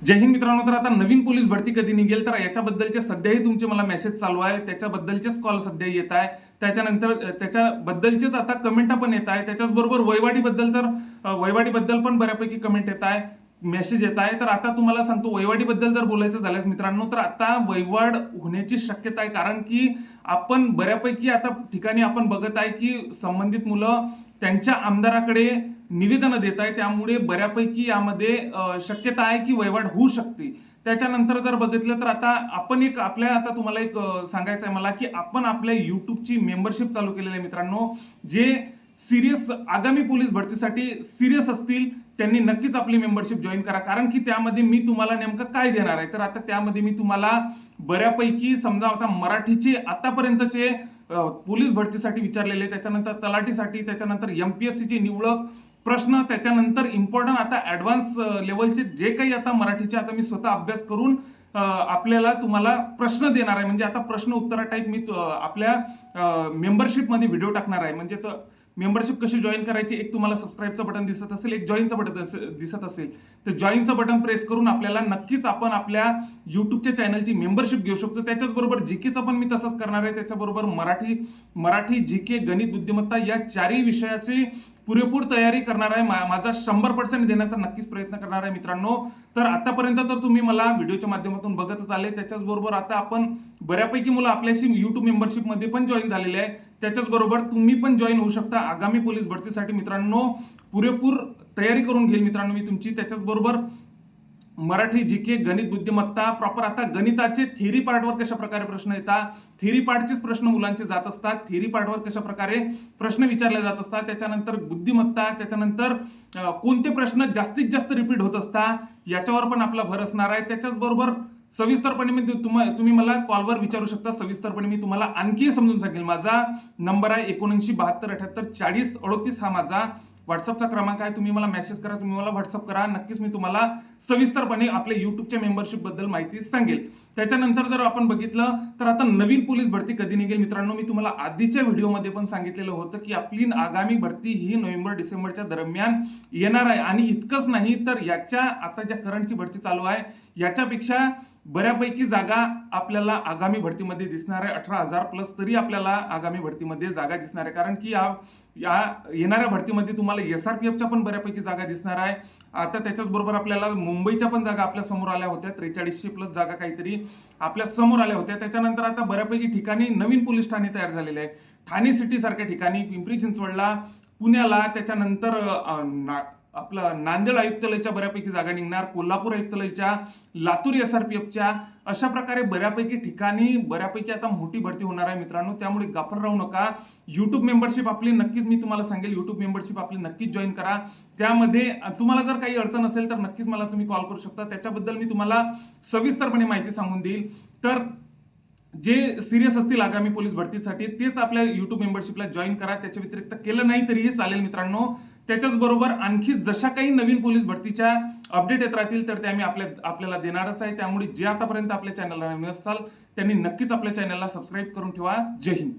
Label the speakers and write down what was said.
Speaker 1: जय हिंद मित्रांनो. तर आता नवीन पोलीस भरती कधी निघेल तर याच्याबद्दलचे सध्याही तुमचे मला मेसेज चालू आहे, त्याच्याबद्दलचेच कॉल सध्या येत आहे, त्याच्यानंतर त्याच्याबद्दलचेच आता कमेंट पण येत आहे, त्याच्याचबरोबर वैवाडीबद्दल पण बऱ्यापैकी कमेंट येत आहे, मेसेज येत आहे. तर आता तुम्हाला सांगतो वैवाडीबद्दल जर बोलायचं झाल्यास मित्रांनो तर आता वैवाड होण्याची शक्यता आहे, कारण की आपण बऱ्यापैकी आता ठिकाणी आपण बघत आहे की संबंधित मुलं त्यांच्या आमदाराकडे निवेदन देत आहे, त्यामुळे बऱ्यापैकी यामध्ये शक्यता आहे की वैवाड होऊ शकते. त्याच्यानंतर जर बघितलं तर आता आपण आता तुम्हाला सांगायचं आहे मला की आपण आपल्या युट्यूबची मेंबरशिप चालू केलेली आहे मित्रांनो. जे सिरियस आगामी पोलीस भरतीसाठी सिरियस असतील त्यांनी नक्कीच आपली मेंबरशिप जॉईन करा, कारण की त्यामध्ये मी तुम्हाला नेमकं काय देणार आहे. तर आता त्यामध्ये मी तुम्हाला बऱ्यापैकी समजा आता मराठीचे आतापर्यंतचे पोलीस भरतीसाठी विचारलेले, त्याच्यानंतर तलाठीसाठी, त्याच्यानंतर एमपीएससीची निवडक प्रश्न, त्याच्यानंतर इम्पॉर्टंट आता ऍडव्हान्स लेवलचे जे काही आता मराठीचे आता मी स्वतः अभ्यास करून आपल्याला तुम्हाला प्रश्न देणार आहे. म्हणजे आता प्रश्न उत्तरा टाईप मी आपल्या मेंबरशिपमध्ये व्हिडिओ टाकणार आहे. म्हणजे मेंबरशिप कशी जॉईन करायची, एक तुम्हाला सबस्क्राईबचं बटन दिसत असेल, एक जॉईनचं बटन दिसत असेल, तर जॉईनचं बटन प्रेस करून आपल्याला नक्कीच आपण आपल्या युट्यूबच्या चॅनलची मेंबरशिप घेऊ शकतो. त्याच्याचबरोबर जीकेचं पण मी तसंच करणार आहे. त्याच्याबरोबर मराठी जीके, गणित, बुद्धिमत्ता या चारही विषयाची पुरेपूर तयारी करणार आहे. माझा 100% देण्याचा नक्कीच प्रयत्न करणार आहे मित्रांनो. तर आतापर्यंत तर तुम्ही मला व्हिडिओच्या माध्यमातून बघतच आले, त्याच्याचबरोबर आता आपण बऱ्यापैकी मुलं आपल्याशी युट्यूब मेंबरशिपमध्ये पण जॉईन झालेले आहे. त्याच्याचबरोबर तुम्ही पण जॉईन होऊ शकता आगामी पोलीस भरतीसाठी मित्रांनो. पुरेपूर तयारी करून घेईल मित्रांनो मी तुमची. त्याच्याचबरोबर मराठी जीके, गणित, बुद्धिमत्ता प्रॉपर आता गणिताचे थिअरी पार्टवर कशा प्रकारे प्रश्न येतात, थिअरी पार्टचेच प्रश्न मुलांचे जात असतात, थिअरी पार्टवर कशा प्रकारे प्रश्न विचारले जात असतात, त्याच्यानंतर बुद्धिमत्ता, त्याच्यानंतर कोणते प्रश्न जास्तीत जास्त रिपीट होत असतात याच्यावर पण आपला भर असणार आहे. त्याच्याचबरोबर सविस्तरपणे मी तुम्ही मला कॉलवर विचारू शकता, सविस्तरपणे मी तुम्हाला आणखी समजून सांगेल. माझा नंबर आहे 7972784038. हा माझा व्हॉट्सअपचा क्रमांक आहे. तुम्ही मला मेसेज करा, तुम्ही मला व्हॉट्सअप करा, नक्कीच मी तुम्हाला सविस्तरपणे आपल्या युट्यूबच्या मेंबरशिप बद्दल माहिती सांगेल. त्याच्यानंतर जर आपण बघितलं तर आता नवीन पोलीस भरती कधी निघेल मित्रांनो, मी तुम्हाला आधीच्या व्हिडिओमध्ये पण सांगितलेलं होतं की आपली आगामी भरती ही नोव्हेंबर-डिसेंबरच्या दरम्यान येणार आहे. आणि इतकंच नाही तर याच्या आता ज्या करंटची भरती चालू आहे याच्यापेक्षा बऱ्यापैकी जागा आपल्याला आगामी भरतीमध्ये दिसणार आहे. 18,000 प्लस तरी आपल्याला आगामी भरतीमध्ये जागा दिसणार आहे, कारण की या येणाऱ्या भरतीमध्ये तुम्हाला एसआरपीएफच्या पण बऱ्यापैकी जागा दिसणार आहे. आता त्याच्याचबरोबर आपल्याला मुंबईच्या पण जागा आपल्या समोर आल्या होत्या, 4300 प्लस जागा काहीतरी आपल्या समोर आल्या होत्या. त्याच्यानंतर आता बऱ्यापैकी ठिकाणी नवीन पोलीस ठाणे तयार झालेले आहे. ठाणे सिटी सारख्या ठिकाणी, पिंपरी चिंचवडला, पुण्याला, त्याच्यानंतर आपलं नांदेड आयुक्तालयाच्या बऱ्यापैकी जागा निघणार, कोल्हापूर आयुक्तालयाच्या, लातूर एसआरपीएफच्या, अशा प्रकारे बऱ्यापैकी ठिकाणी बऱ्यापैकी आता मोठी भरती होणार आहे मित्रांनो. त्यामुळे गाफल राहू नका. युट्यूब मेंबरशिप आपली नक्कीच मी तुम्हाला सांगेल, युट्यूब मेंबरशिप आपली नक्कीच जॉईन करा. त्यामध्ये तुम्हाला जर काही अडचण असेल तर नक्कीच मला तुम्ही कॉल करू शकता, त्याच्याबद्दल मी तुम्हाला सविस्तरपणे माहिती सांगून देईल. तर जे सिरियस असतील आगामी पोलीस भरतीसाठी तेच आपल्या युट्यूब मेंबरशिपला जॉईन करा. त्याच्या व्यतिरिक्त केलं नाही तरीही चालेल मित्रांनो. त्याच्याचबरोबर आणखी जशा काही नवीन पोलीस भरतीच्या अपडेट येत राहतील तर ते आम्ही आपल्याला देणारच आहे. त्यामुळे जे आतापर्यंत आपल्या चॅनलला नवीन असाल त्यांनी नक्कीच आपल्या चॅनलला सबस्क्राईब करून ठेवा. जय हिंद.